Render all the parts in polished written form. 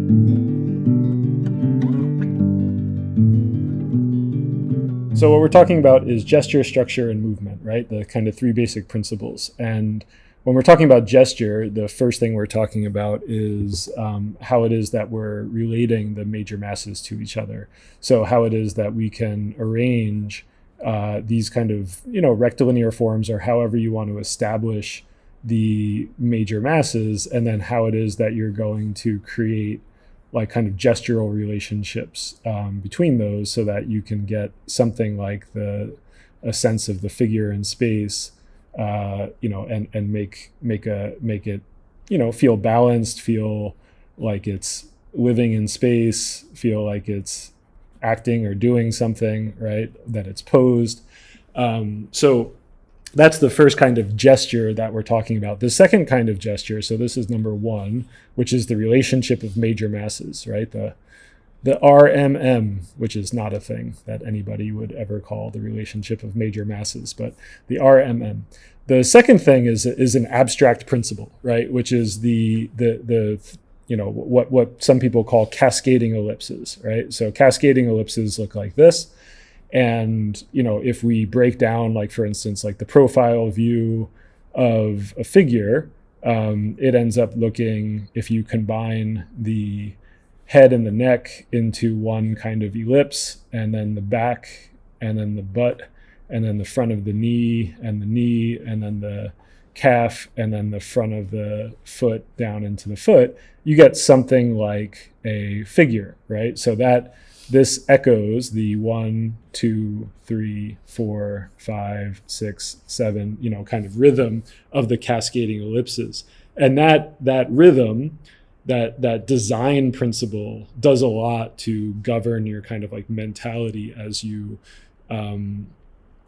So what we're talking about is gesture, structure, and movement, right? The kind of three basic principles. And when we're talking about gesture, the first thing we're talking about is how it is that we're relating the major masses to each other. So how it is that we can arrange these kind of, rectilinear forms, or however you want to establish the major masses, and then how it is that you're going to create like kind of gestural relationships between those, so that you can get something like a sense of the figure in space, and make it, feel balanced, feel like it's living in space, feel like it's acting or doing something, right? That it's posed. So that's the first kind of gesture that we're talking about. The second kind of gesture, so this is number one, which is the relationship of major masses, right? The RMM, which is not a thing that anybody would ever call the relationship of major masses, but the RMM. The second thing is an abstract principle, right? Which is the what some people call cascading ellipses, right? So cascading ellipses look like this. And, if we break down, like, for instance, like the profile view of a figure, it ends up looking, if you combine the head and the neck into one kind of ellipse, and then the back, and then the butt, and then the front of the knee, and then the calf, and then the front of the foot down into the foot, you get something like a figure, right? So that this echoes the 1, 2, 3, 4, 5, 6, 7, kind of rhythm of the cascading ellipses. And that rhythm, that design principle does a lot to govern your kind of like mentality as you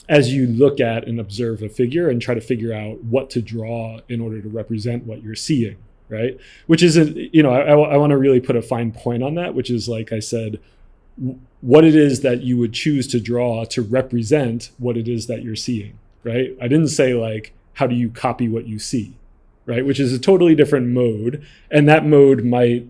look at and observe a figure and try to figure out what to draw in order to represent what you're seeing, right? Which is, I want to really put a fine point on that, which is, like I said, what it is that you would choose to draw to represent what it is that you're seeing, right? I didn't say like, how do you copy what you see, right? Which is a totally different mode. And that mode might,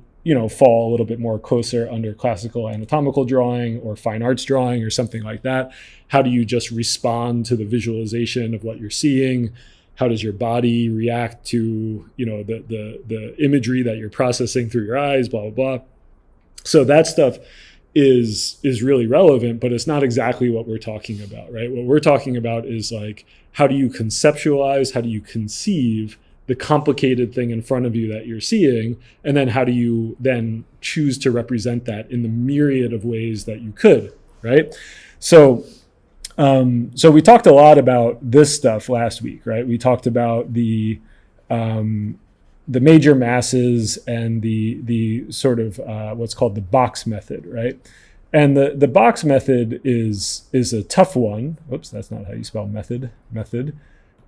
fall a little bit more closer under classical anatomical drawing or fine arts drawing or something like that. How do you just respond to the visualization of what you're seeing? How does your body react to, the imagery that you're processing through your eyes, blah, blah, blah. So that stuff is really relevant, but it's not exactly what we're talking about, right? What we're talking about is like, how do you conceptualize, how do you conceive the complicated thing in front of you that you're seeing, and then how do you then choose to represent that in the myriad of ways that you could, right? So we talked a lot about this stuff last week, right? We talked about the major masses and the sort of what's called the box method, right? And the box method is a tough one. Oops, that's not how you spell method.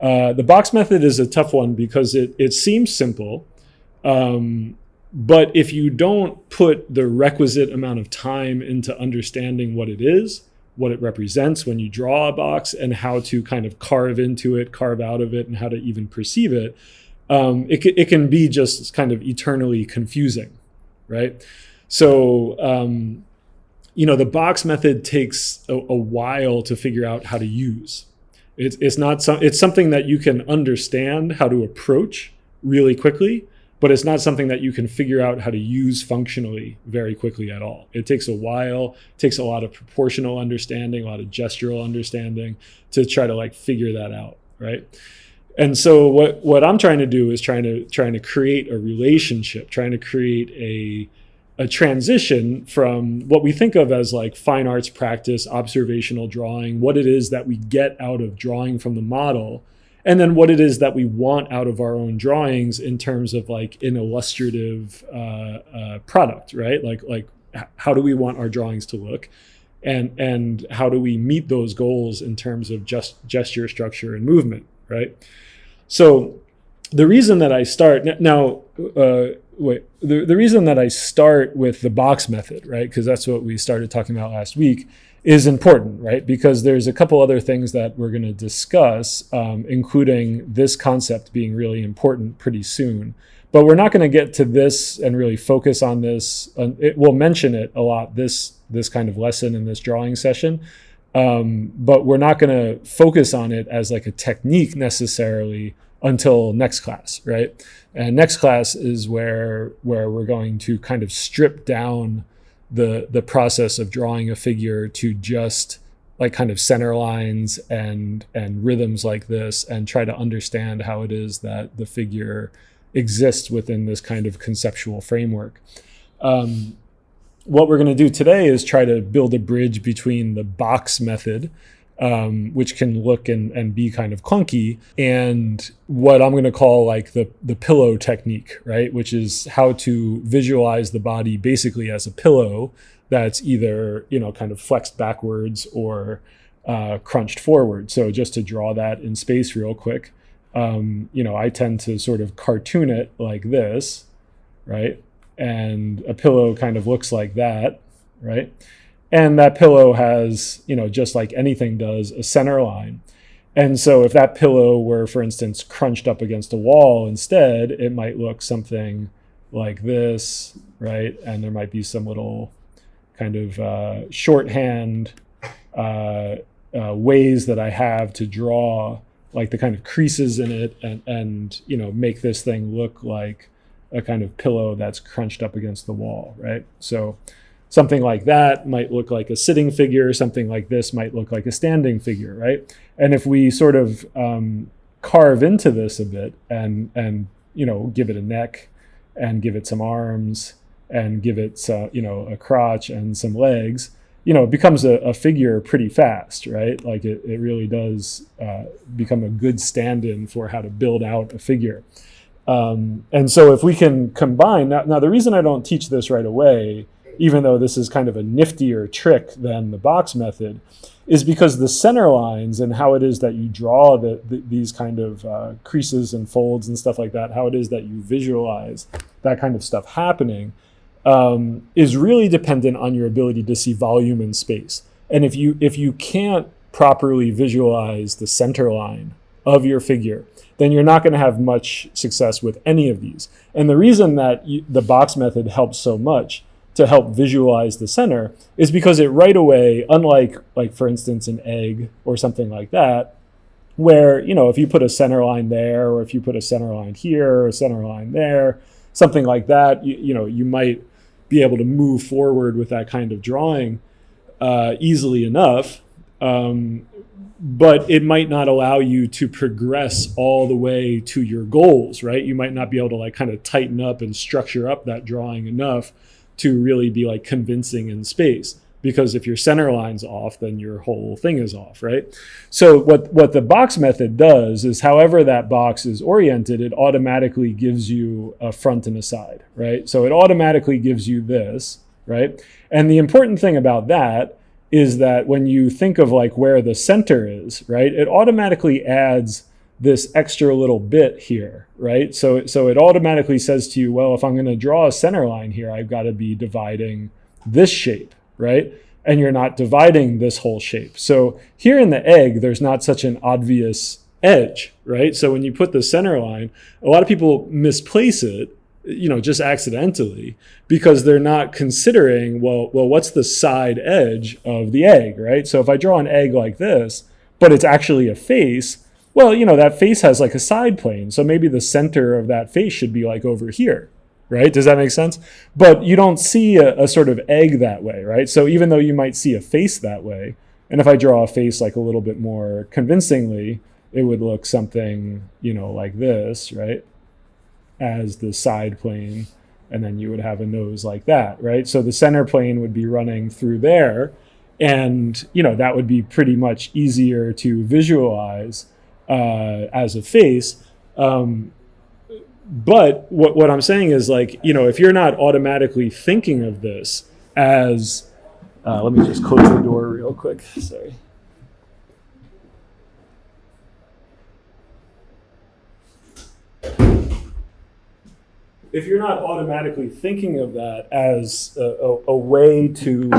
The box method is a tough one because it seems simple, but if you don't put the requisite amount of time into understanding what it is, what it represents when you draw a box, and how to kind of carve into it, carve out of it, and how to even perceive it, it can be just kind of eternally confusing, right? So, the box method takes a while to figure out how to use. It's something that you can understand how to approach really quickly, but it's not something that you can figure out how to use functionally very quickly at all. It takes a while, it takes a lot of proportional understanding, a lot of gestural understanding to try to like figure that out, right? And so what I'm trying to do is trying to create a relationship, trying to create a transition from what we think of as like fine arts practice, observational drawing, what it is that we get out of drawing from the model, and then what it is that we want out of our own drawings in terms of like an illustrative product, right? Like how do we want our drawings to look? And how do we meet those goals in terms of just gesture, structure, and movement, right? So the reason that I start the reason that I start with the box method, right, because that's what we started talking about last week, is important, right? Because there's a couple other things that we're going to discuss, including this concept being really important pretty soon. But we're not going to get to this and really focus on this. We'll mention it a lot this kind of lesson in this drawing session, but we're not going to focus on it as like a technique necessarily until next class, right? And next class is where we're going to kind of strip down the process of drawing a figure to just like kind of center lines and rhythms like this, and try to understand how it is that the figure exists within this kind of conceptual framework. What we're going to do today is try to build a bridge between the box method, which can look and be kind of clunky, and what I'm going to call like the pillow technique, right? Which is how to visualize the body basically as a pillow that's either, kind of flexed backwards or crunched forward. So just to draw that in space real quick, I tend to sort of cartoon it like this, right? And a pillow kind of looks like that, right? And that pillow has, just like anything does, a center line. And so if that pillow were, for instance, crunched up against a wall instead, it might look something like this, right? And there might be some little kind of shorthand ways that I have to draw like the kind of creases in it and make this thing look like a kind of pillow that's crunched up against the wall, right? So something like that might look like a sitting figure. Something like this might look like a standing figure, right? And if we sort of carve into this a bit and give it a neck and give it some arms and give it a crotch and some legs, it becomes a figure pretty fast, right? Like it really does become a good stand-in for how to build out a figure. And so if we can combine, now the reason I don't teach this right away, even though this is kind of a niftier trick than the box method, is because the center lines and how it is that you draw these kind of creases and folds and stuff like that, how it is that you visualize that kind of stuff happening, is really dependent on your ability to see volume and space. And if you can't properly visualize the center line of your figure, then you're not going to have much success with any of these. And the reason that the box method helps so much to help visualize the center is because it right away, unlike like for instance an egg or something like that, where if you put a center line there, or if you put a center line here or a center line there, something like that, you might be able to move forward with that kind of drawing easily enough, but it might not allow you to progress all the way to your goals, right? You might not be able to like kind of tighten up and structure up that drawing enough to really be like convincing in space, because if your center line's off, then your whole thing is off, right? So what the box method does is, however that box is oriented, it automatically gives you a front and a side, right? So it automatically gives you this, right? And the important thing about that is that when you think of like where the center is, right, it automatically adds this extra little bit here, right? So it automatically says to you, well, if I'm going to draw a center line here, I've got to be dividing this shape, right? And you're not dividing this whole shape. So here in the egg, there's not such an obvious edge, right? So when you put the center line, a lot of people misplace it, just accidentally, because they're not considering, well, what's the side edge of the egg, right? So if I draw an egg like this, but it's actually a face, well, that face has like a side plane. So maybe the center of that face should be like over here, right? Does that make sense? But you don't see a sort of egg that way, right? So even though you might see a face that way, and if I draw a face like a little bit more convincingly, it would look something, like this, right? As the side plane, and then you would have a nose like that, right? So the center plane would be running through there, and, that would be pretty much easier to visualize as a face. But what I'm saying is, like, if you're not automatically thinking of this as, let me just close the door real quick. Sorry. If you're not automatically thinking of that as a way to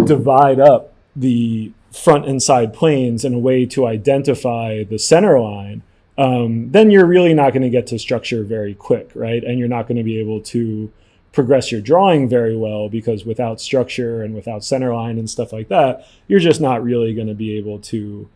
divide up the front and side planes and a way to identify the center line then you're really not going to get to structure very quick, right? And you're not going to be able to progress your drawing very well, because without structure and without center line and stuff like that, you're just not really going to be able to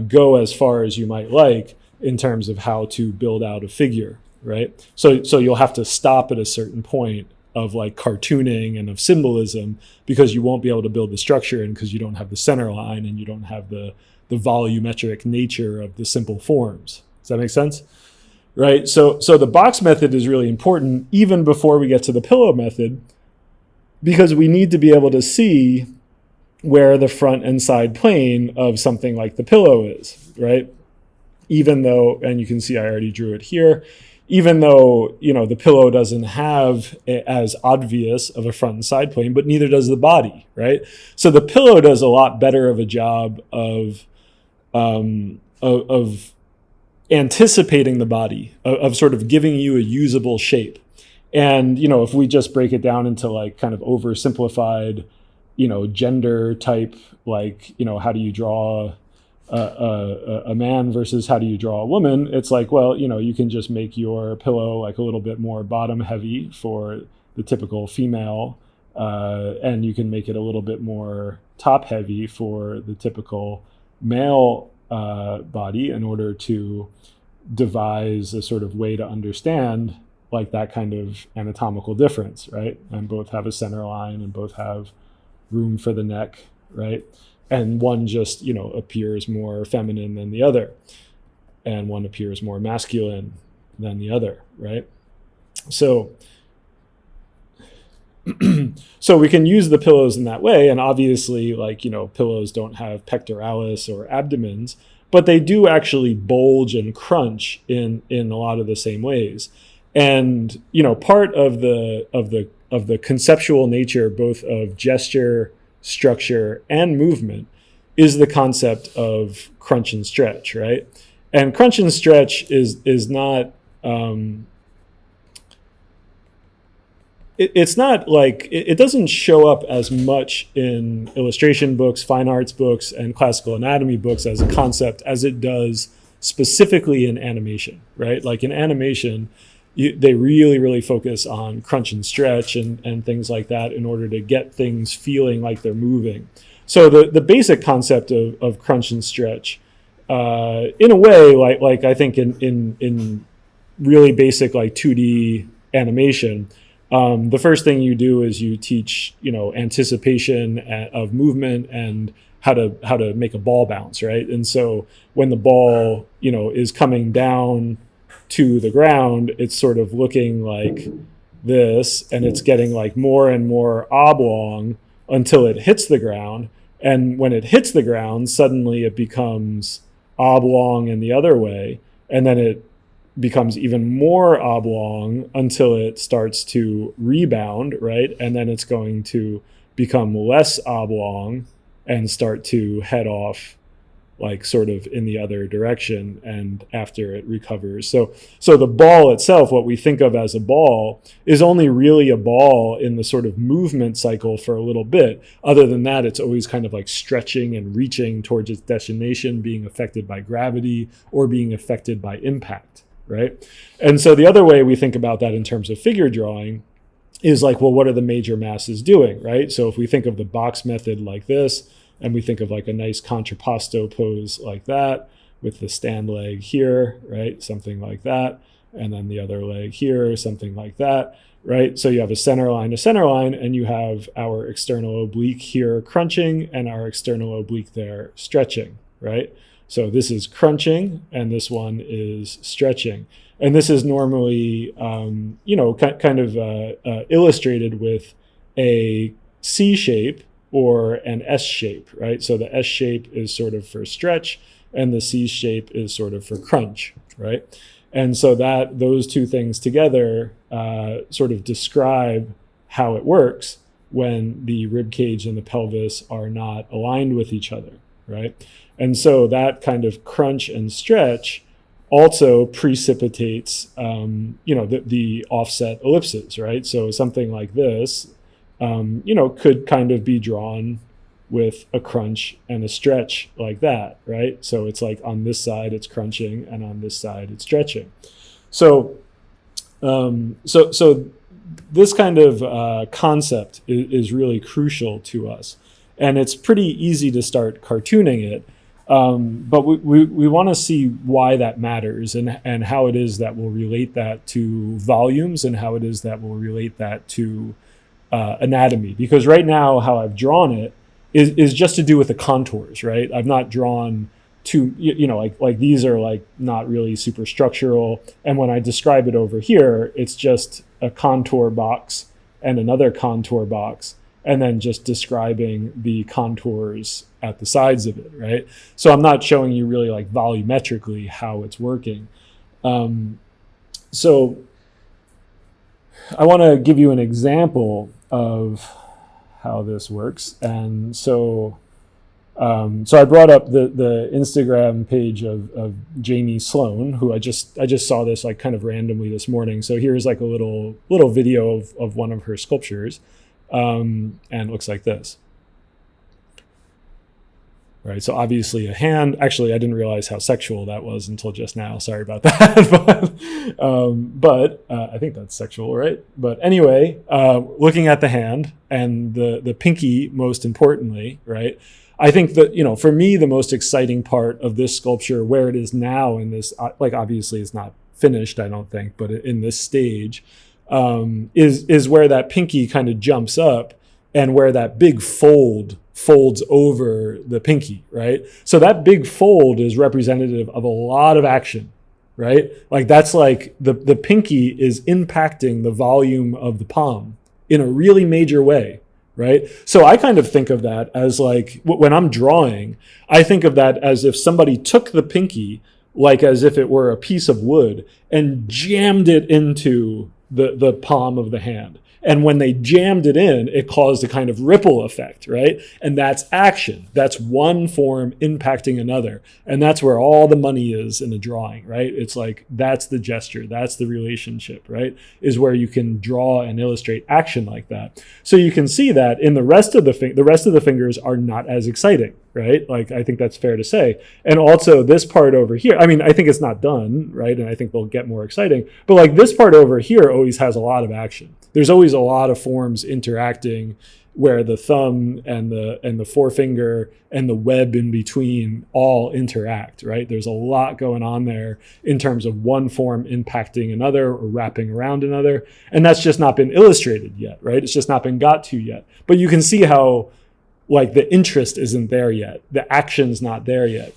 go as far as you might like in terms of how to build out a figure, right? So you'll have to stop at a certain point of like cartooning and of symbolism, because you won't be able to build the structure in, because you don't have the center line and you don't have the volumetric nature of the simple forms. Does that make sense? Right? So the box method is really important even before we get to the pillow method, because we need to be able to see where the front and side plane of something like the pillow is, right? Even though, and you can see I already drew it here, even though, the pillow doesn't have as obvious of a front and side plane, but neither does the body, right? So the pillow does a lot better of a job of anticipating the body, of sort of giving you a usable shape. And, if we just break it down into like kind of oversimplified, gender type, like, how do you draw a man versus how do you draw a woman? It's like, well, you can just make your pillow like a little bit more bottom heavy for the typical female, and you can make it a little bit more top heavy for the typical male body, in order to devise a sort of way to understand like that kind of anatomical difference, right? And both have a center line and both have room for the neck, right? And one just, appears more feminine than the other, and one appears more masculine than the other, right? So we can use the pillows in that way. And obviously, like, pillows don't have pectoralis or abdomens, but they do actually bulge and crunch in a lot of the same ways. And, part of the conceptual nature, both of gesture, structure, and movement, is the concept of crunch and stretch, right? And crunch and stretch is not, it's not like, it doesn't show up as much in illustration books, fine arts books, and classical anatomy books as a concept as it does specifically in animation, right? Like in animation, they really, really focus on crunch and stretch and things like that in order to get things feeling like they're moving. So the basic concept of crunch and stretch, in a way, like I think in really basic like 2D animation, the first thing you do is you teach, anticipation of movement and how to make a ball bounce, right? And so when the ball, is coming down to the ground, it's sort of looking like this, and it's getting like more and more oblong until it hits the ground. And when it hits the ground, suddenly it becomes oblong in the other way, and then it becomes even more oblong until it starts to rebound, right? And then it's going to become less oblong and start to head off like sort of in the other direction, and after it recovers. So the ball itself, what we think of as a ball, is only really a ball in the sort of movement cycle for a little bit. Other than that, it's always kind of like stretching and reaching towards its destination, being affected by gravity or being affected by impact, right? And so the other way we think about that in terms of figure drawing is like, well, what are the major masses doing, right? So if we think of the box method like this, and we think of like a nice contrapposto pose like that, with the stand leg here, right? Something like that. And then the other leg here, something like that, right? So you have a center line, and you have our external oblique here crunching and our external oblique there stretching, right? So this is crunching and this one is stretching. And this is normally, kind of illustrated with a C shape or an S shape, right? So the S shape is sort of for stretch and the C shape is sort of for crunch, right? And so that those two things together sort of describe how it works when the rib cage and the pelvis are not aligned with each other, right? And so that kind of crunch and stretch also precipitates, the offset ellipses, right? So something like this, could kind of be drawn with a crunch and a stretch like that, right? So it's like on this side it's crunching and on this side it's stretching. So so this kind of concept is really crucial to us, and it's pretty easy to start cartooning it. But we want to see why that matters, and how it is that we'll relate that to volumes, and how it is that we'll relate that to anatomy. Because right now, how I've drawn it is just to do with the contours, right? I've not drawn too, like these are like not really super structural. And when I describe it over here, it's just a contour box and another contour box, and then just describing the contours at the sides of it, right? So I'm not showing you really like volumetrically how it's working. So I want to give you an example of how this works. And so I brought up the Instagram page of Jamie Sloan, who I just saw this like kind of randomly this morning. So here's like a little video of one of her sculptures. And it looks like this. Right, so obviously a hand. Actually, I didn't realize how sexual that was until just now. Sorry about that. but I think that's sexual, right? But anyway, looking at the hand and the pinky, most importantly, right? I think that, for me, the most exciting part of this sculpture, where it is now in this, like obviously it's not finished, I don't think, but in this stage, is where that pinky kind of jumps up, and where that big folds over the pinky, right? So that big fold is representative of a lot of action, right? Like that's like the pinky is impacting the volume of the palm in a really major way, right? So I kind of think of that as like, when I'm drawing, I think of that as if somebody took the pinky, like as if it were a piece of wood, and jammed it into the palm of the hand. And when they jammed it in, it caused a kind of ripple effect, right? And that's action. That's one form impacting another. And that's where all the money is in a drawing, right? It's like, that's the gesture, that's the relationship, right? Is where you can draw and illustrate action like that. So you can see that in the rest of the rest of the fingers are not as exciting, right? Like, I think that's fair to say. And also this part over here, I mean, I think it's not done, right? And I think they'll get more exciting. But like this part over here always has a lot of action. There's always a lot of forms interacting, where the thumb and the forefinger and the web in between all interact, right? There's a lot going on there in terms of one form impacting another or wrapping around another. And that's just not been illustrated yet, right? It's just not been got to yet. But you can see how like the interest isn't there yet. The action's not there yet.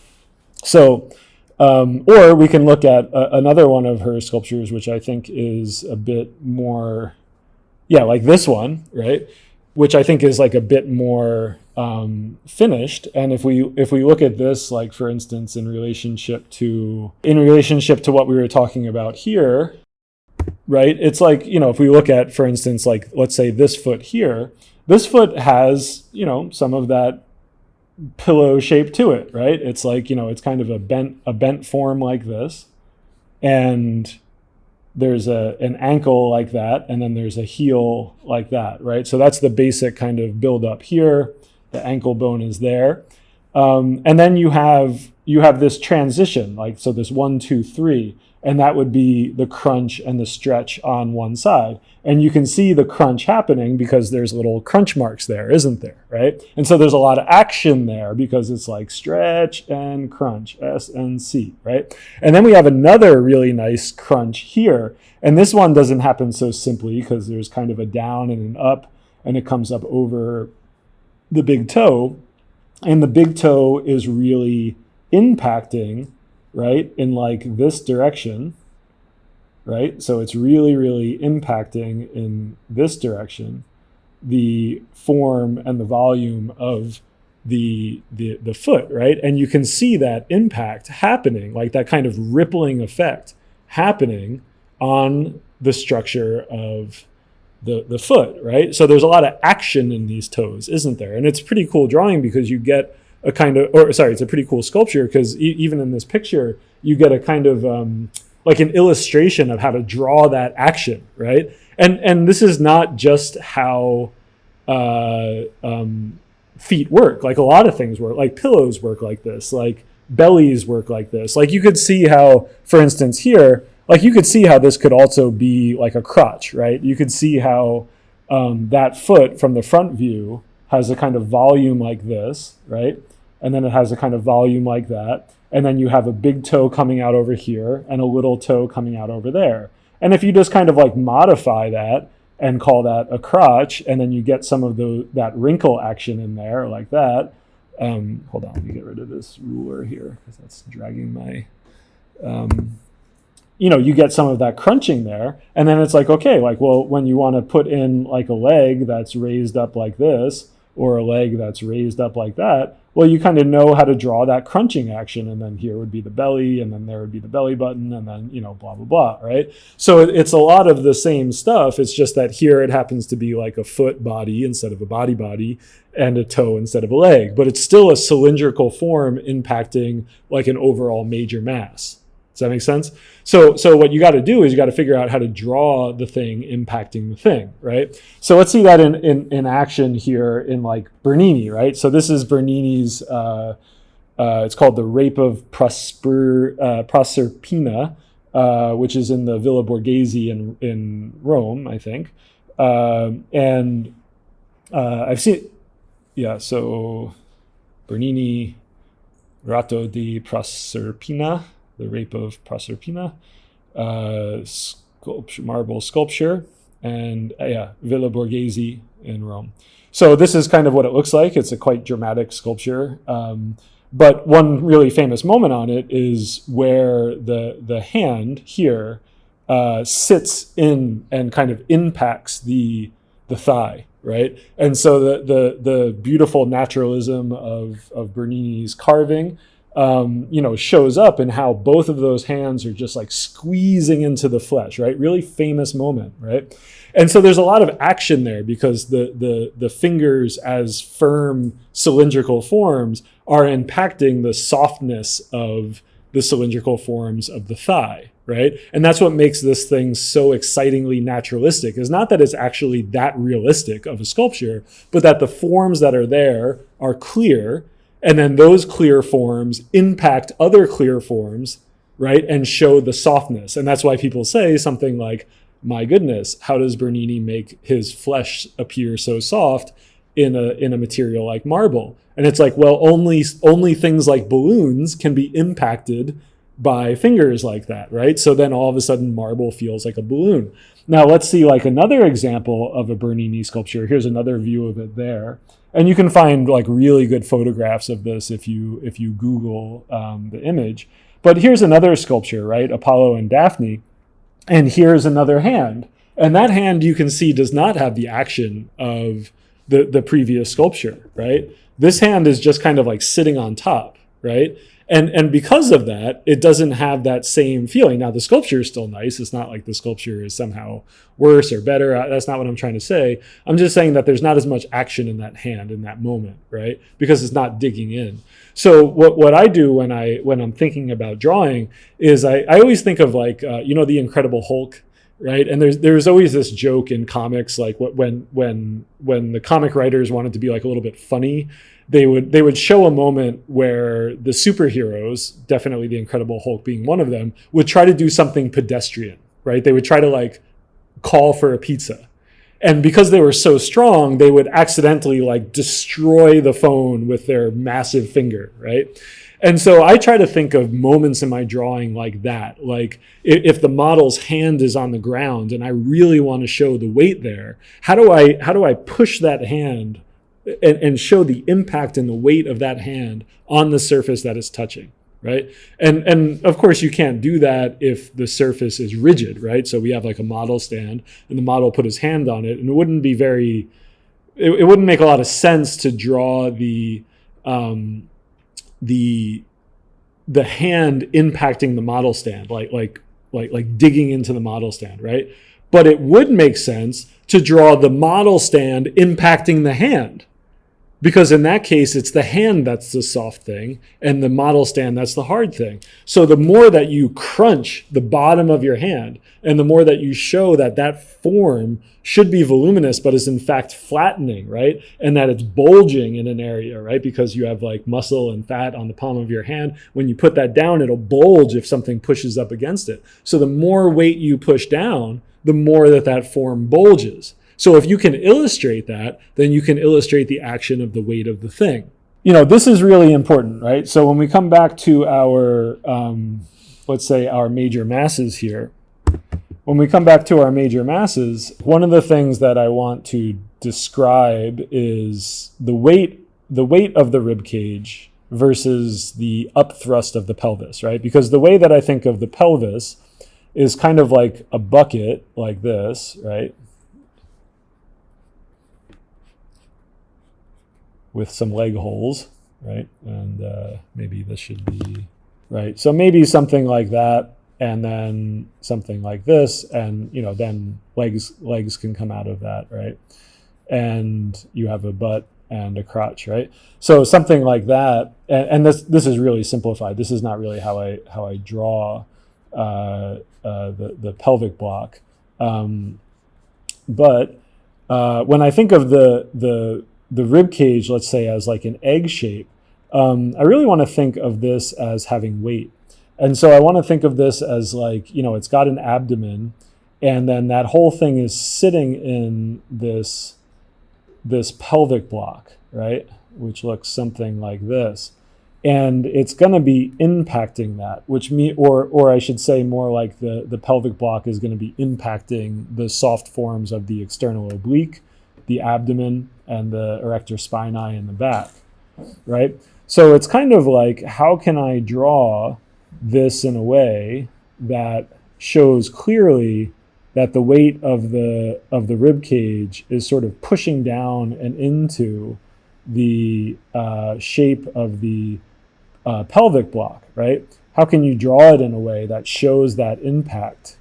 So, or we can look at another one of her sculptures, which I think is a bit more, like this one, right? Which I think is like a bit more finished. And if we look at this, like for instance, in relationship to what we were talking about here, right? It's like, if we look at, for instance, like let's say this foot here, this foot has, some of that pillow shape to it, right? It's like, it's kind of a bent form like this, and there's an ankle like that, and then there's a heel like that, right? So that's the basic kind of build up here. The ankle bone is there. And then you have this transition, like, so this 1, 2, 3, and that would be the crunch and the stretch on one side. And you can see the crunch happening because there's little crunch marks there, isn't there, right? And so there's a lot of action there because it's like stretch and crunch, S and C, right? And then we have another really nice crunch here. And this one doesn't happen so simply because there's kind of a down and an up, and it comes up over the big toe. And the big toe is really impacting, right, in like this direction, right? So it's really, really impacting in this direction, the form and the volume of the foot, right? And you can see that impact happening, like that kind of rippling effect happening on the structure of the foot, right? So there's a lot of action in these toes, isn't there? And it's a pretty cool drawing because you get a kind of, it's a pretty cool sculpture because even in this picture, you get a kind of like an illustration of how to draw that action, right? And this is not just how feet work. Like a lot of things work. Like pillows work like this. Like bellies work like this. Like you could see how, for instance, here, like you could see how this could also be like a crotch, right? You could see how that foot from the front view has a kind of volume like this, right? And then it has a kind of volume like that. And then you have a big toe coming out over here and a little toe coming out over there. And if you just kind of like modify that and call that a crotch, and then you get some of that wrinkle action in there like that. Hold on, let me get rid of this ruler here because that's dragging my, you get some of that crunching there. And then it's like, okay, like, well, when you want to put in like a leg that's raised up like this, or a leg that's raised up like that, well, you kind of know how to draw that crunching action. And then here would be the belly, and then there would be the belly button, and then, blah, blah, blah, right? So it's a lot of the same stuff. It's just that here it happens to be like a foot body instead of a body, and a toe instead of a leg. But it's still a cylindrical form impacting like an overall major mass. Does that make sense? So what you got to do is you got to figure out how to draw the thing impacting the thing, right? So let's see that in action here in like Bernini, right? So this is Bernini's, it's called The Rape of Proserpina, which is in the Villa Borghese in Rome, I think. And I've seen, so Bernini, Ratto di Proserpina, The Rape of Proserpina, marble sculpture, and Villa Borghese in Rome. So this is kind of what it looks like. It's a quite dramatic sculpture. But one really famous moment on it is where the hand here sits in and kind of impacts the thigh, right? And so the beautiful naturalism of Bernini's carving shows up in how both of those hands are just like squeezing into the flesh, right? Really famous moment, right? And so there's a lot of action there because the fingers as firm cylindrical forms are impacting the softness of the cylindrical forms of the thigh, right? And that's what makes this thing so excitingly naturalistic, is not that it's actually that realistic of a sculpture, but that the forms that are there are clear. And then those clear forms impact other clear forms, right? And show the softness. And that's why people say something like, my goodness, how does Bernini make his flesh appear so soft in a material like marble? And it's like, well, only things like balloons can be impacted by fingers like that, right? So then all of a sudden marble feels like a balloon. Now let's see like another example of a Bernini sculpture. Here's another view of it there. And you can find like really good photographs of this if you Google the image. But here's another sculpture, right? Apollo and Daphne. And here's another hand. And that hand you can see does not have the action of the previous sculpture, right? This hand is just kind of like sitting on top, right? And because of that, it doesn't have that same feeling. Now, the sculpture is still nice. It's not like the sculpture is somehow worse or better. That's not what I'm trying to say. I'm just saying that there's not as much action in that hand in that moment, right? Because it's not digging in. So what I do when I'm thinking about drawing is I always think of like, the Incredible Hulk, right? And there's always this joke in comics, like when the comic writers wanted to be like a little bit funny, they would show a moment where the superheroes, definitely the Incredible Hulk being one of them, would try to do something pedestrian, right? They would try to like call for a pizza. And because they were so strong, they would accidentally like destroy the phone with their massive finger, right? And so I try to think of moments in my drawing like that. Like if the model's hand is on the ground and I really want to show the weight there, how do I push that hand and show the impact and the weight of that hand on the surface that it's touching, right? And of course you can't do that if the surface is rigid, right? So we have like a model stand and the model put his hand on it, and it wouldn't be it wouldn't make a lot of sense to draw the hand impacting the model stand, like digging into the model stand, right? But it would make sense to draw the model stand impacting the hand, Because in that case, it's the hand that's the soft thing and the model stand that's the hard thing. So the more that you crunch the bottom of your hand and the more that you show that that form should be voluminous but is in fact flattening, right? And that it's bulging in an area, right? Because you have like muscle and fat on the palm of your hand. When you put that down, it'll bulge if something pushes up against it. So the more weight you push down, the more that that form bulges. So if you can illustrate that, then you can illustrate the action of the weight of the thing. You know, this is really important, right? So when we come back to our, let's say our major masses here, when we come back to our major masses, one of the things that I want to describe is the weight of the rib cage versus the upthrust of the pelvis, right? Because the way that I think of the pelvis is kind of like a bucket like this, right? With some leg holes, right? And maybe this should be, right? So maybe something like that, and then something like this, and you know, then legs can come out of that, right? And you have a butt and a crotch, right? So something like that, and this is really simplified. This is not really how I draw the pelvic block, but when I think of the rib cage, let's say as like an egg shape, I really want to think of this as having weight. And so I want to think of this as like, you know, it's got an abdomen, and then that whole thing is sitting in this pelvic block, right? Which looks something like this. And it's going to be impacting that, or I should say more like the pelvic block is going to be impacting the soft forms of the external oblique, the abdomen, and the erector spinae in the back, right? So it's kind of like, how can I draw this in a way that shows clearly that the weight of the rib cage is sort of pushing down and into the shape of the pelvic block, right? How can you draw it in a way that shows that impact?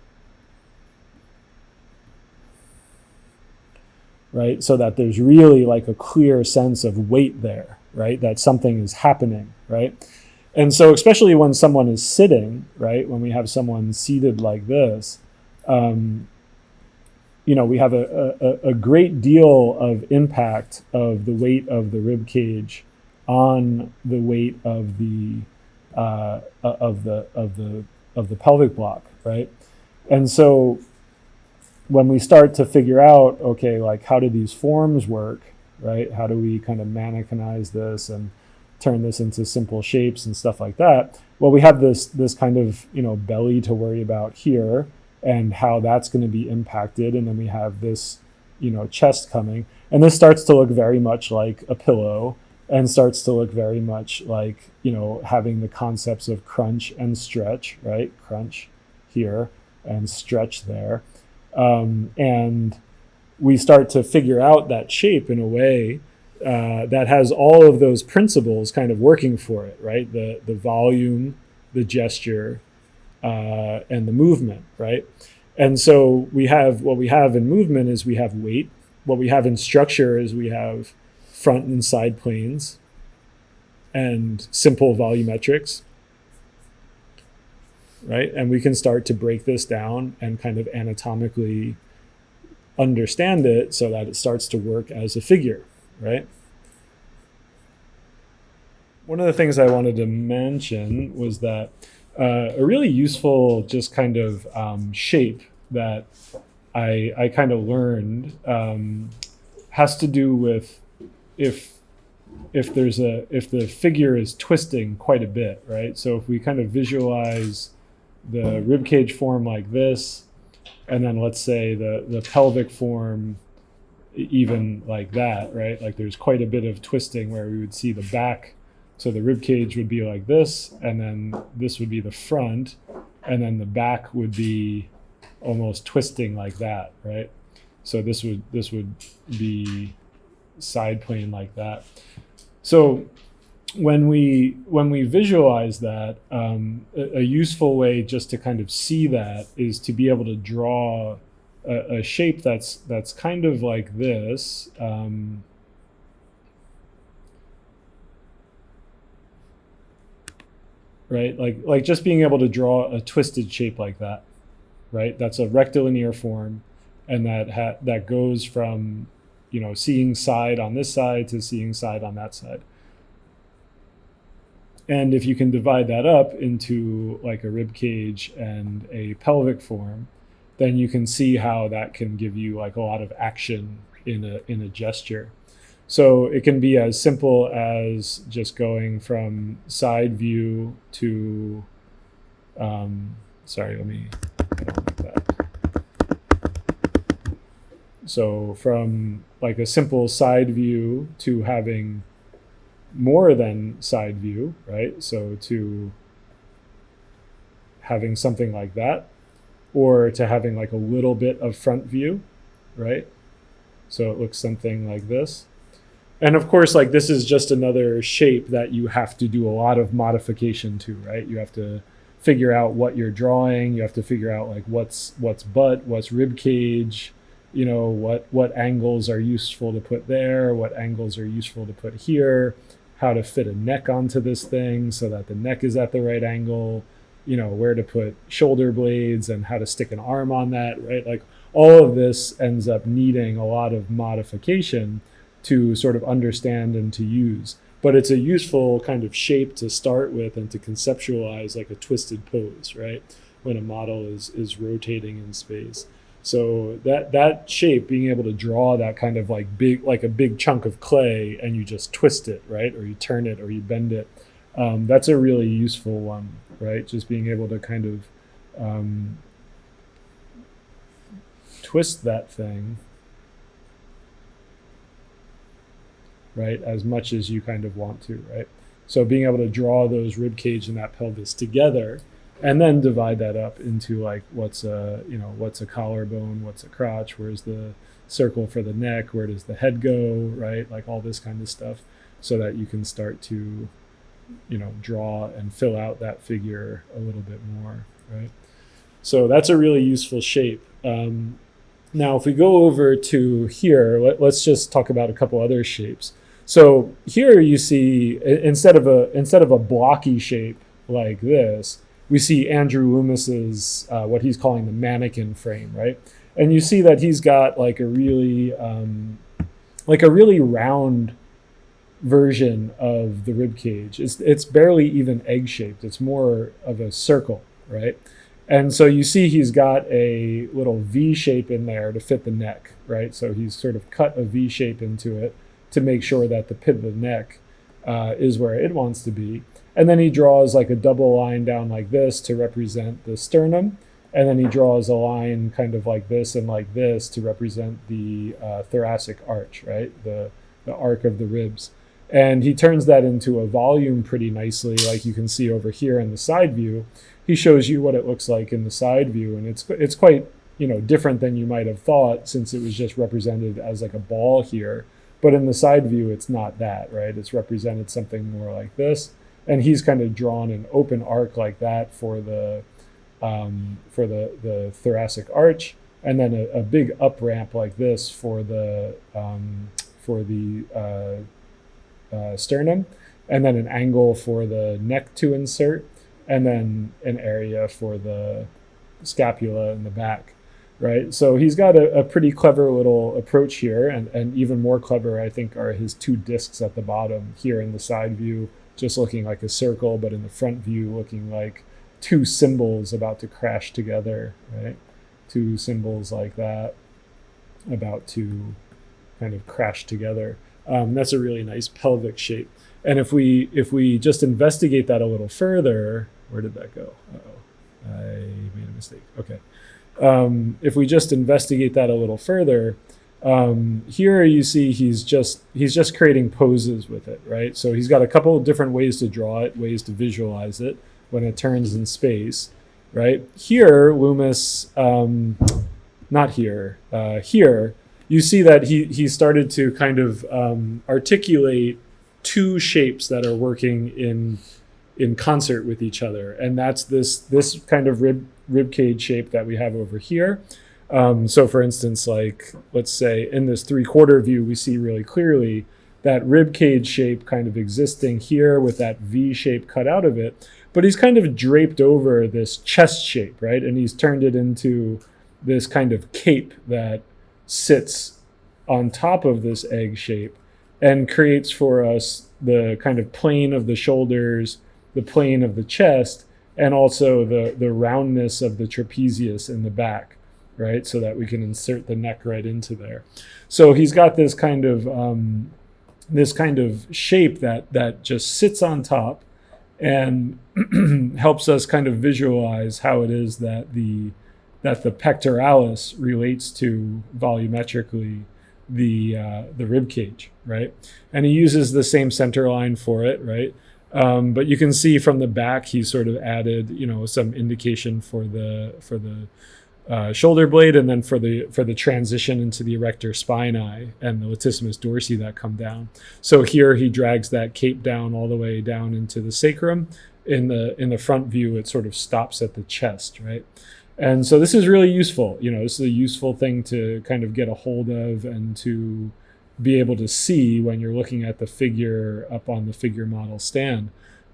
Right? So that there's really like a clear sense of weight there, right? That something is happening, right? And so especially when someone is sitting, right? When we have someone seated like this, you know, we have a great deal of impact of the weight of the rib cage on the weight of the pelvic block, right? And so when we start to figure out, okay, like how do these forms work, right? How do we kind of mannequinize this and turn this into simple shapes and stuff like that? Well, we have this kind of, you know, belly to worry about here and how that's going to be impacted. And then we have this, you know, chest coming. And this starts to look very much like a pillow and starts to look very much like, you know, having the concepts of crunch and stretch, right? Crunch here and stretch there. And we start to figure out that shape in a way that has all of those principles kind of working for it, right? The volume, the gesture, and the movement, right? And so what we have in movement is we have weight. What we have in structure is we have front and side planes and simple volumetrics, right? And we can start to break this down and kind of anatomically understand it so that it starts to work as a figure, right? One of the things I wanted to mention was that a really useful just kind of shape that I kind of learned has to do with if the figure is twisting quite a bit, right? So if we kind of visualize the rib cage form like this, and then let's say the pelvic form even like that, right? Like there's quite a bit of twisting where we would see the back. So the rib cage would be like this, and then this would be the front, and then the back would be almost twisting like that, right? So this would be side plane like that. So when we visualize that, a useful way just to kind of see that is to be able to draw a shape that's kind of like this. right? Like just being able to draw a twisted shape like that, right? That's a rectilinear form, and that goes from, seeing side on this side to seeing side on that side. And if you can divide that up into like a rib cage and a pelvic form, then you can see how that can give you like a lot of action in a gesture. So it can be as simple as just going from side view to, sorry, I don't like that. So from like a simple side view to having more than side view, right? So to having something like that, or to having like a little bit of front view, right? So it looks something like this. And of course, like this is just another shape that you have to do a lot of modification to, right? You have to figure out what you're drawing. You have to figure out like what's butt, what's rib cage, what angles are useful to put there, what angles are useful to put here, how to fit a neck onto this thing so that the neck is at the right angle, where to put shoulder blades and how to stick an arm on that, right? Like all of this ends up needing a lot of modification to sort of understand and to use. But it's a useful kind of shape to start with and to conceptualize like a twisted pose, right? When a model is rotating in space. So that shape, being able to draw that kind of like a big chunk of clay and you just twist it, right? Or you turn it or you bend it. That's a really useful one, right? Just being able to kind of twist that thing, right? As much as you kind of want to, right? So being able to draw those rib cage and that pelvis together, and then divide that up into like what's a collarbone, what's a crotch, where's the circle for the neck, where does the head go, right? Like all this kind of stuff, so that you can start to, draw and fill out that figure a little bit more, right? So that's a really useful shape. Now, if we go over to here, let's just talk about a couple other shapes. So here you see, instead of a blocky shape like this, we see Andrew Loomis's what he's calling the mannequin frame, right? And you see that he's got like a really round version of the rib cage. It's barely even egg shaped. It's more of a circle, right? And so you see he's got a little V shape in there to fit the neck, right? So he's sort of cut a V shape into it to make sure that the pit of the neck is where it wants to be. And then he draws like a double line down like this to represent the sternum. And then he draws a line kind of like this and like this to represent the thoracic arch, right? The arc of the ribs. And he turns that into a volume pretty nicely, like you can see over here in the side view. He shows you what it looks like in the side view, and it's quite different than you might have thought, since it was just represented as like a ball here. But in the side view, it's not that, right? It's represented something more like this, and he's kind of drawn an open arc like that for the thoracic arch, and then a big up ramp like this for the sternum, and then an angle for the neck to insert, and then an area for the scapula in the back, right? So he's got a pretty clever little approach here, and even more clever, I think, are his two discs at the bottom here in the side view, just looking like a circle, but in the front view looking like two symbols about to crash together, right? Two symbols like that about to kind of crash together. That's a really nice pelvic shape. And if we just investigate that a little further, where did that go? Uh-oh, I made a mistake. Okay. If we just investigate that a little further, here you see he's just creating poses with it, right? So he's got a couple of different ways to draw it, ways to visualize it when it turns in space, right? Here, Loomis, not here, here, you see that he started to kind of articulate two shapes that are working in concert with each other, and that's this kind of rib cage shape that we have over here. So for instance, like let's say in this 3/4 view, we see really clearly that rib cage shape kind of existing here with that V shape cut out of it. but he's kind of draped over this chest shape, right? And he's turned it into this kind of cape that sits on top of this egg shape and creates for us the kind of plane of the shoulders, the plane of the chest, and also the roundness of the trapezius in the back, right? So that we can insert the neck right into there. So he's got this kind of shape that just sits on top and helps us kind of visualize how it is that the pectoralis relates to volumetrically the rib cage, right? And he uses the same center line for it, right? But you can see from the back he's sort of added, some indication for the shoulder blade, and then for the transition into the erector spinae and the latissimus dorsi that come down. So here he drags that cape down all the way down into the sacrum. In the front view, it sort of stops at the chest, right? And so this is really useful. This is a useful thing to kind of get a hold of and to be able to see when you're looking at the figure up on the figure model stand.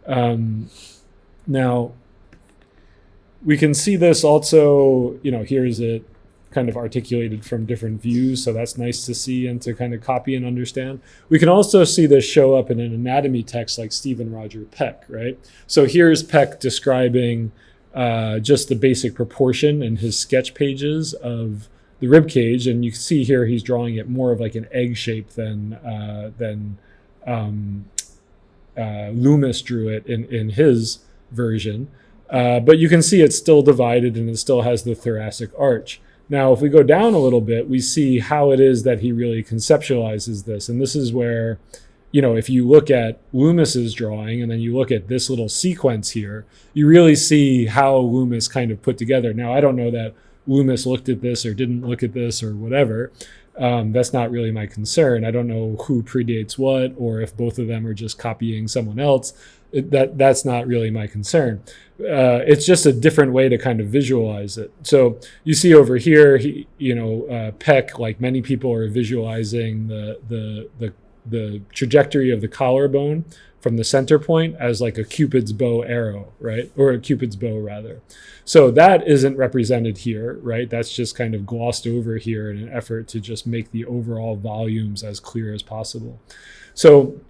Now, we can see this also, here's it kind of articulated from different views. So that's nice to see and to kind of copy and understand. We can also see this show up in an anatomy text like Stephen Roger Peck, right? So here's Peck describing just the basic proportion in his sketch pages of the rib cage, and you can see here he's drawing it more of like an egg shape than Loomis drew it in his version. But you can see it's still divided and it still has the thoracic arch. Now, if we go down a little bit, we see how it is that he really conceptualizes this. And this is where, if you look at Loomis's drawing and then you look at this little sequence here, you really see how Loomis kind of put together. Now, I don't know that Loomis looked at this or didn't look at this or whatever. That's not really my concern. I don't know who predates what, or if both of them are just copying someone else. That's not really my concern. It's just a different way to kind of visualize it. So you see over here, Peck, like many people, are visualizing the trajectory of the collarbone from the center point as like a Cupid's bow arrow, right? Or a Cupid's bow, rather. So that isn't represented here, right? That's just kind of glossed over here in an effort to just make the overall volumes as clear as possible. So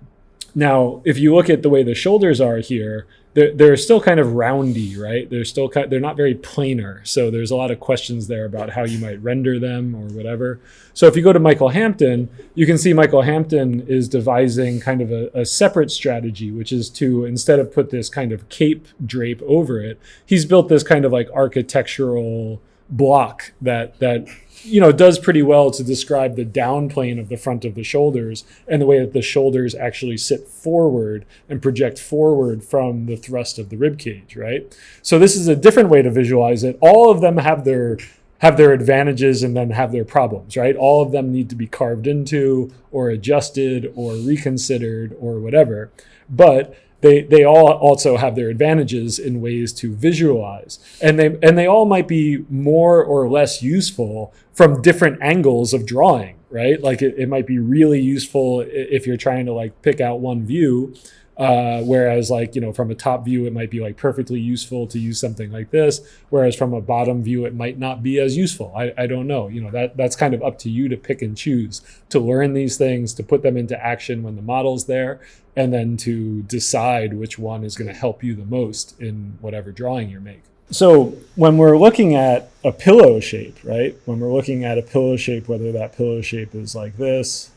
now, if you look at the way the shoulders are here, they're still kind of roundy, right? They're not very planar. So there's a lot of questions there about how you might render them or whatever. So if you go to Michael Hampton, you can see Michael Hampton is devising kind of a separate strategy, which is to, instead of put this kind of cape drape over it, he's built this kind of like architectural block that does pretty well to describe the down plane of the front of the shoulders and the way that the shoulders actually sit forward and project forward from the thrust of the rib cage, right? So this is a different way to visualize it. All of them have their advantages and then have their problems, right? All of them need to be carved into or adjusted or reconsidered or whatever. But they all also have their advantages in ways to visualize. And they all might be more or less useful from different angles of drawing, right? Like it might be really useful if you're trying to like pick out one view, whereas like, from a top view, it might be like perfectly useful to use something like this. Whereas from a bottom view, it might not be as useful. I don't know. That's kind of up to you to pick and choose, to learn these things, to put them into action when the model's there, and then to decide which one is going to help you the most in whatever drawing you make. So when we're looking at a pillow shape, right? When we're looking at a pillow shape, whether that pillow shape is like this,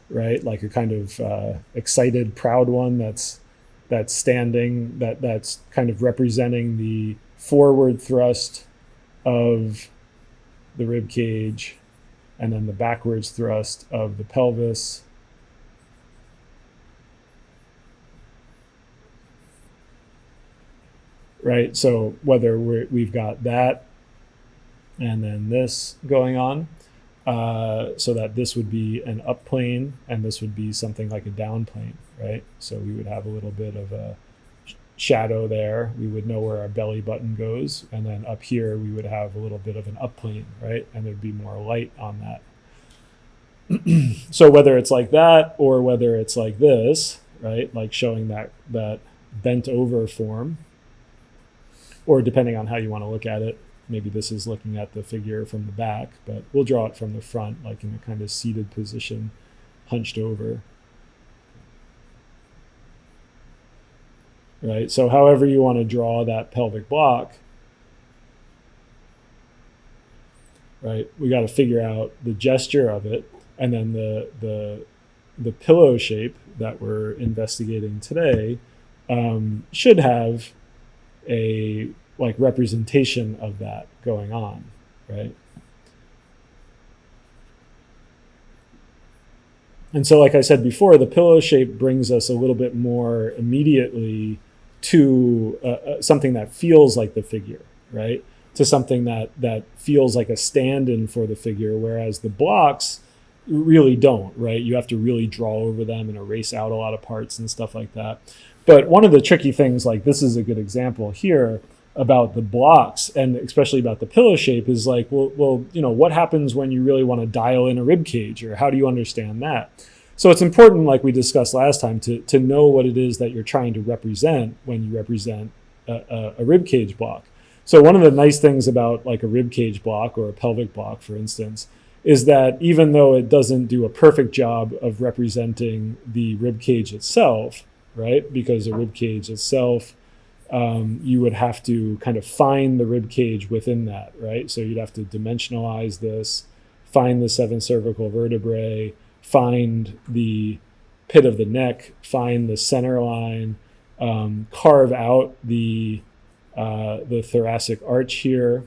right? Like a kind of excited, proud one that's standing, that's kind of representing the forward thrust of the rib cage, and then the backwards thrust of the pelvis. Right, so whether we've got that and then this going on, so that this would be an up plane and this would be something like a down plane, right? So we would have a little bit of a shadow there. We would know where our belly button goes, and then up here we would have a little bit of an up plane, right? And there'd be more light on that. So whether it's like that or whether it's like this, right? Like showing that bent over form, or depending on how you want to look at it, maybe this is looking at the figure from the back, but we'll draw it from the front, like in a kind of seated position, hunched over. Right? So however you want to draw that pelvic block, right? We got to figure out the gesture of it, and then the pillow shape that we're investigating today should have a like representation of that going on, right? And so, like I said before, the pillow shape brings us a little bit more immediately to something that feels like the figure, right? To something that feels like a stand-in for the figure, whereas the blocks really don't, right? You have to really draw over them and erase out a lot of parts and stuff like that. But one of the tricky things, like this is a good example here about the blocks, and especially about the pillow shape, is like, well, you know, what happens when you really want to dial in a rib cage, or how do you understand that? So it's important, like we discussed last time, to know what it is that you're trying to represent when you represent a rib cage block. So one of the nice things about like a rib cage block or a pelvic block, for instance, is that even though it doesn't do a perfect job of representing the rib cage itself, right? Because a rib cage itself, you would have to kind of find the rib cage within that, right? So you'd have to dimensionalize this, find the 7 cervical vertebrae, find the pit of the neck, find the center line, carve out the thoracic arch here,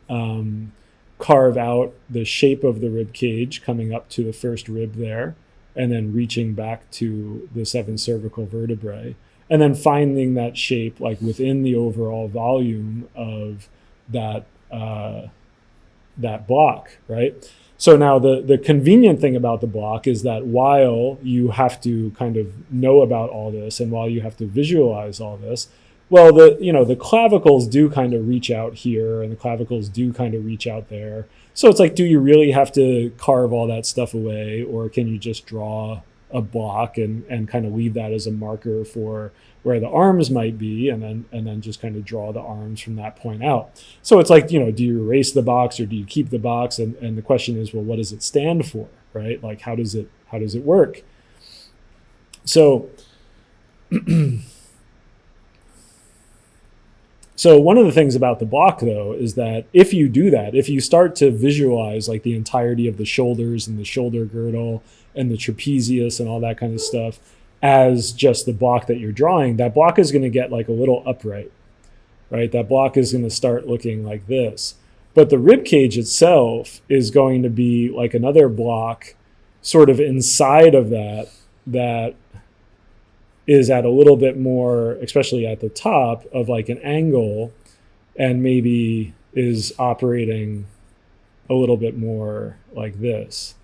carve out the shape of the rib cage coming up to the first rib there, and then reaching back to the 7 cervical vertebrae, and then finding that shape like within the overall volume of that that block, right? So now the convenient thing about the block is that while you have to kind of know about all this, and while you have to visualize all this, well, the clavicles do kind of reach out here, and the clavicles do kind of reach out there. So it's like, do you really have to carve all that stuff away, or can you just draw a block and kind of leave that as a marker for where the arms might be, and then just kind of draw the arms from that point out? So it's like, do you erase the box or do you keep the box? And the question is, well, what does it stand for, right? Like, how does it work? So So one of the things about the block, though, is that if you do that, if you start to visualize like the entirety of the shoulders and the shoulder girdle and the trapezius and all that kind of stuff as just the block that you're drawing, that block is going to get like a little upright, right? That block is going to start looking like this. But the rib cage itself is going to be like another block sort of inside of that is at a little bit more, especially at the top, of like an angle, and maybe is operating a little bit more like this,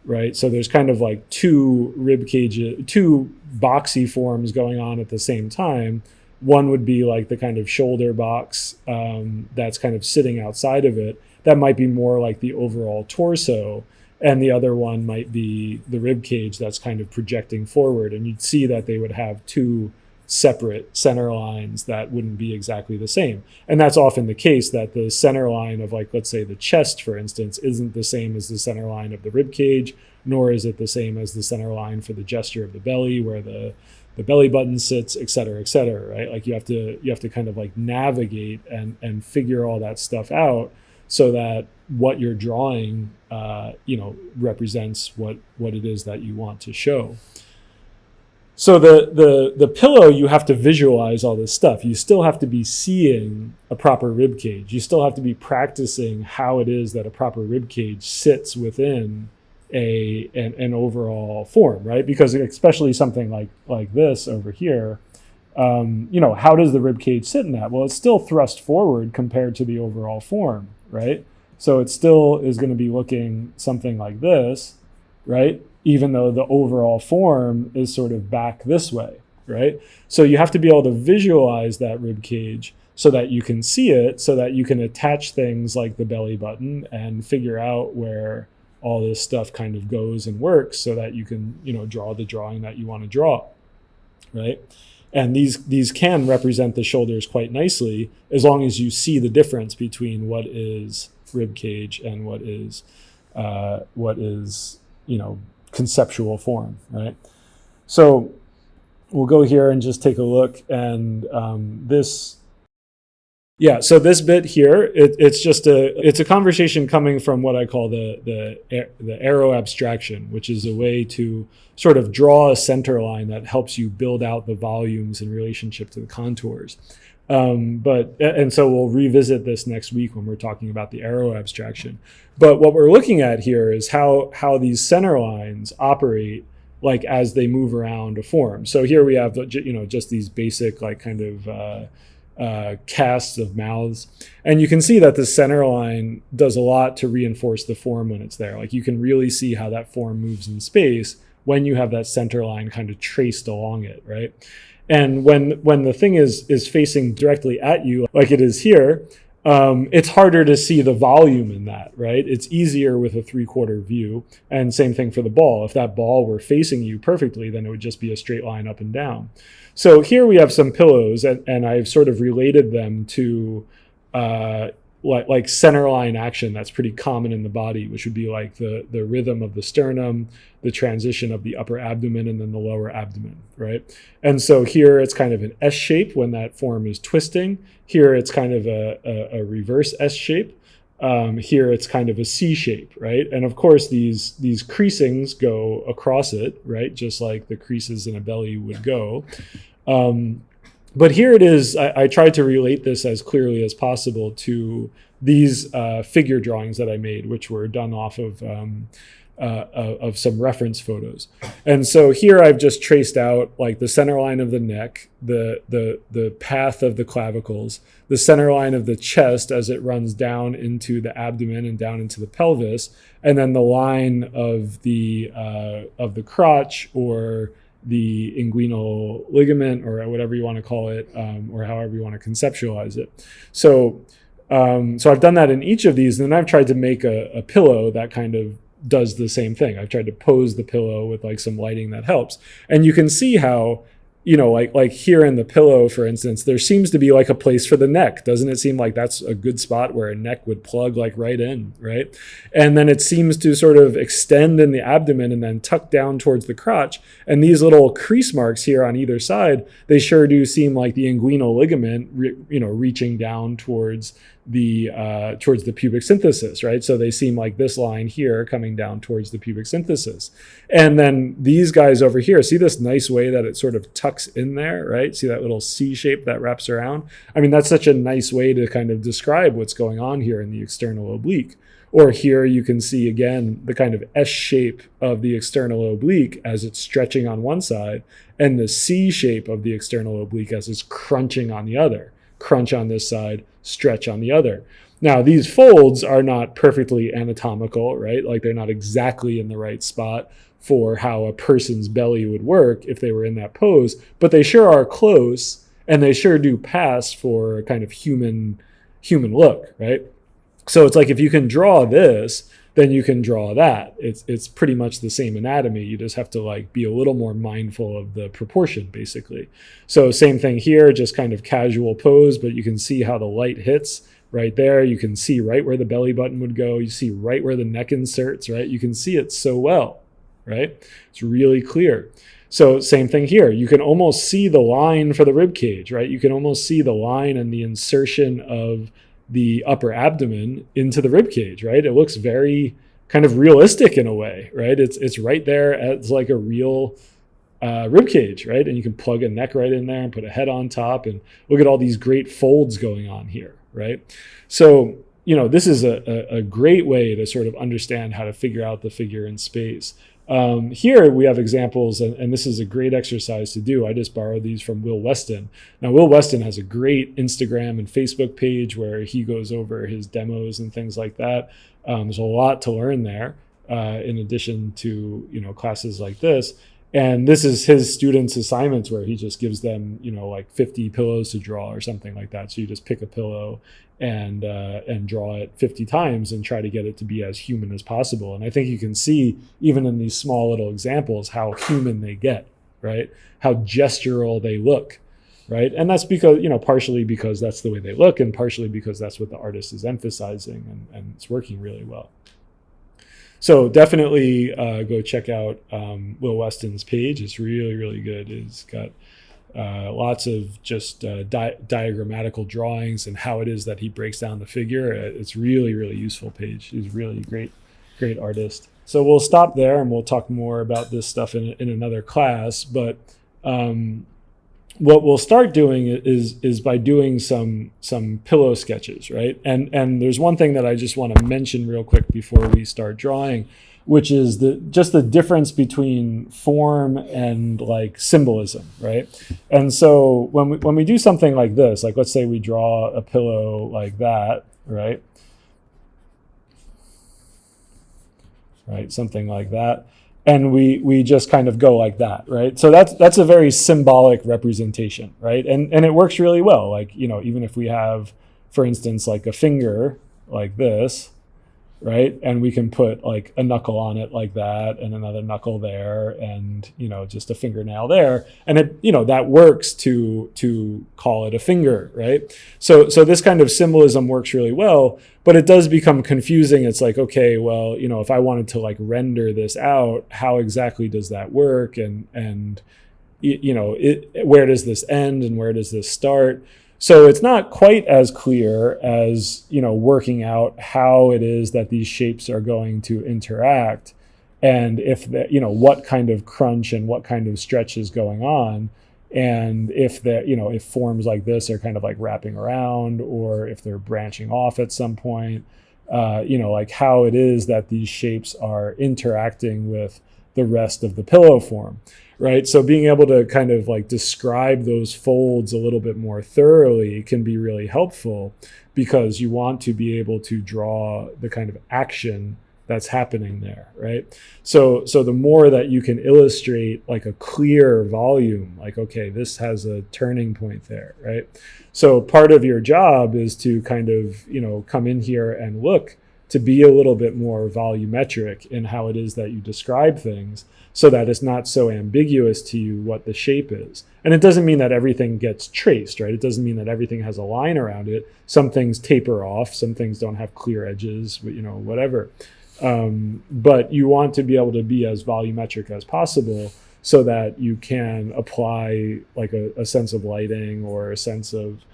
right? So there's kind of like two rib cages, two boxy forms going on at the same time. One would be like the kind of shoulder box that's kind of sitting outside of it. That might be more like the overall torso. And the other one might be the rib cage that's kind of projecting forward. And you'd see that they would have two separate center lines that wouldn't be exactly the same. And that's often the case, that the center line of, like, let's say the chest, for instance, isn't the same as the center line of the rib cage, nor is it the same as the center line for the gesture of the belly, where the belly button sits, et cetera, right? Like you have to kind of like navigate and figure all that stuff out so that what you're drawing, represents what it is that you want to show. So the pillow, you have to visualize all this stuff. You still have to be seeing a proper rib cage. You still have to be practicing how it is that a proper rib cage sits within an overall form, right? Because especially something like this over here, how does the rib cage sit in that? Well, it's still thrust forward compared to the overall form, right? So it still is going to be looking something like this, right? Even though the overall form is sort of back this way, right? So you have to be able to visualize that rib cage so that you can see it, so that you can attach things like the belly button and figure out where all this stuff kind of goes and works, so that you can, draw the drawing that you want to draw. right? And these can represent the shoulders quite nicely as long as you see the difference between what is rib cage and what is conceptual form, right? So we'll go here and just take a look, and so this bit here, it's a conversation coming from what I call the arrow abstraction, which is a way to sort of draw a center line that helps you build out the volumes in relationship to the contours. So we'll revisit this next week when we're talking about the arrow abstraction. But what we're looking at here is how these center lines operate like as they move around a form. So here we have just these basic like kind of casts of mouths, and you can see that the center line does a lot to reinforce the form when it's there. Like you can really see how that form moves in space when you have that center line kind of traced along it, right? And when the thing is facing directly at you, like it is here, it's harder to see the volume in that, right? It's easier with a 3/4 view. And same thing for the ball. If that ball were facing you perfectly, then it would just be a straight line up and down. So here we have some pillows, and I've sort of related them to like center line action that's pretty common in the body, which would be like the rhythm of the sternum, the transition of the upper abdomen, and then the lower abdomen, right? And so here it's kind of an S shape when that form is twisting. Here it's kind of a reverse S shape. Here it's kind of a C shape, right? And of course these creasings go across it, right? Just like the creases in a belly would go. But here it is. I tried to relate this as clearly as possible to these figure drawings that I made, which were done off of some reference photos. And so here I've just traced out like the center line of the neck, the path of the clavicles, the center line of the chest as it runs down into the abdomen and down into the pelvis, and then the line of the crotch or the inguinal ligament, or whatever you want to call it, or however you want to conceptualize it. So I've done that in each of these, and then I've tried to make a pillow that kind of does the same thing. I've tried to pose the pillow with like some lighting that helps. And you can see how, like here in the pillow, for instance, there seems to be like a place for the neck. Doesn't it seem like that's a good spot where a neck would plug like right in, right? And then it seems to sort of extend in the abdomen and then tuck down towards the crotch. And these little crease marks here on either side, they sure do seem like the inguinal ligament, reaching down towards the pubic symphysis, right? So they seem like this line here coming down towards the pubic symphysis. And then these guys over here, see this nice way that it sort of tucks in there, right? See that little C shape that wraps around? I mean, that's such a nice way to kind of describe what's going on here in the external oblique. Or here you can see again the kind of S shape of the external oblique as it's stretching on one side, and the C shape of the external oblique as it's crunching on the other. Crunch on this side, stretch on the other. Now, these folds are not perfectly anatomical, right? Like they're not exactly in the right spot for how a person's belly would work if they were in that pose, but they sure are close, and they sure do pass for a kind of human look, right? So it's like if you can draw this, then you can draw that. It's pretty much the same anatomy. You just have to like be a little more mindful of the proportion, basically. So same thing here, just kind of casual pose, but you can see how the light hits right there. You can see right where the belly button would go. You see right where the neck inserts, right? You can see it so well, right? It's really clear. So same thing here. You can almost see the line for the rib cage, right? You can almost see the line and the insertion of the upper abdomen into the rib cage, right? It looks very kind of realistic in a way, right? It's right there as like a real rib cage, right? And you can plug a neck right in there and put a head on top, and look at all these great folds going on here, right? So, this is a great way to sort of understand how to figure out the figure in space. Here we have examples, and this is a great exercise to do. I just borrowed these from Will Weston. Now, Will Weston has a great Instagram and Facebook page where he goes over his demos and things like that. There's a lot to learn there, in addition to, classes like this. And this is his students' assignments where he just gives them, like 50 pillows to draw or something like that. So you just pick a pillow and draw it 50 times and try to get it to be as human as possible. And I think you can see, even in these small little examples, how human they get, right? How gestural they look, right? And that's because, partially because that's the way they look, and partially because that's what the artist is emphasizing, and it's working really well. So definitely go check out Will Weston's page. It's really, really good. It's got lots of just diagrammatical drawings and how it is that he breaks down the figure. It's really, really useful page. He's really great artist. So we'll stop there, and we'll talk more about this stuff in another class. But what we'll start doing is by doing some pillow sketches, right? And there's one thing that I just want to mention real quick before we start drawing, which is just the difference between form and like symbolism, right? And so when we do something like this, like let's say we draw a pillow like that, right? Right, something like that. And we just kind of go like that, right? So that's a very symbolic representation, right? And it works really well. Like, even if we have, for instance, like a finger like this, right? And we can put like a knuckle on it like that, and another knuckle there, and just a fingernail there, and it that works to call it a finger, right? So this kind of symbolism works really well, but it does become confusing. It's like, okay, well, if I wanted to like render this out, how exactly does that work? And where does this end and where does this start? So it's not quite as clear as, working out how it is that these shapes are going to interact, and if what kind of crunch and what kind of stretch is going on, and if if forms like this are kind of like wrapping around, or if they're branching off at some point, like how it is that these shapes are interacting with the rest of the pillow form. Right. So being able to kind of like describe those folds a little bit more thoroughly can be really helpful, because you want to be able to draw the kind of action that's happening there. Right. So the more that you can illustrate like a clear volume, like, okay, this has a turning point there. Right. So part of your job is to kind of, come in here and look to be a little bit more volumetric in how it is that you describe things, so that it's not so ambiguous to you what the shape is. And it doesn't mean that everything gets traced, right? It doesn't mean that everything has a line around it. Some things taper off, some things don't have clear edges, whatever. But you want to be able to be as volumetric as possible, so that you can apply like a sense of lighting or a sense of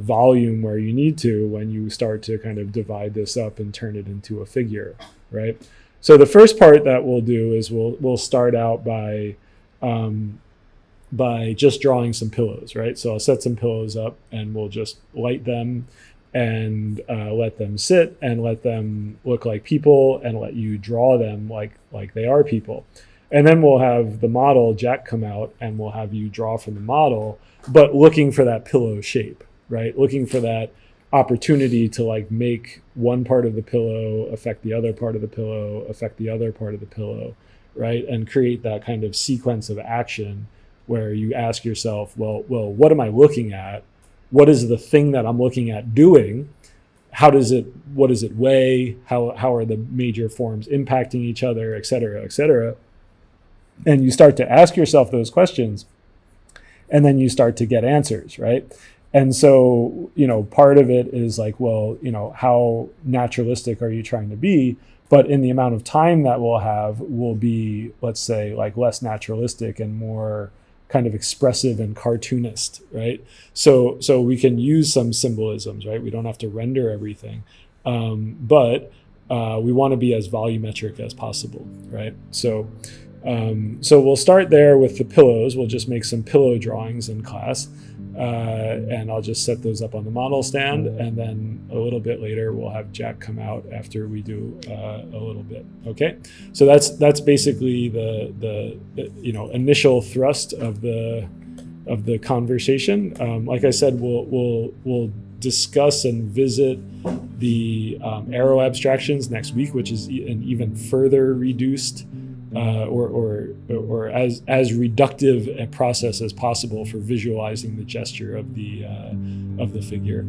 volume where you need to, when you start to kind of divide this up and turn it into a figure, right? So the first part that we'll do is we'll start out by just drawing some pillows, right? So I'll set some pillows up, and we'll just light them and let them sit and let them look like people, and let you draw them like they are people. And then we'll have the model, Jack, come out, and we'll have you draw from the model, but looking for that pillow shape, right? Looking for that opportunity to like make one part of the pillow affect the other part of the pillow, affect the other part of the pillow, right? And create that kind of sequence of action where you ask yourself, well, what am I looking at? What is the thing that I'm looking at doing? What does it weigh? How are the major forms impacting each other, et cetera, et cetera? And you start to ask yourself those questions, and then you start to get answers, right? And so, part of it is like, well, how naturalistic are you trying to be? But in the amount of time that we'll have will be, let's say, like less naturalistic and more kind of expressive and cartoonist, right? So we can use some symbolisms, right? We don't have to render everything, but we want to be as volumetric as possible, right? So we'll start there with the pillows. We'll just make some pillow drawings in class. And I'll just set those up on the model stand, and then a little bit later we'll have Jack come out after we do a little bit. Okay, so that's basically the initial thrust of the conversation. Like I said, we'll discuss and visit the arrow abstractions next week, which is an even further reduced or as reductive a process as possible for visualizing the gesture of the figure.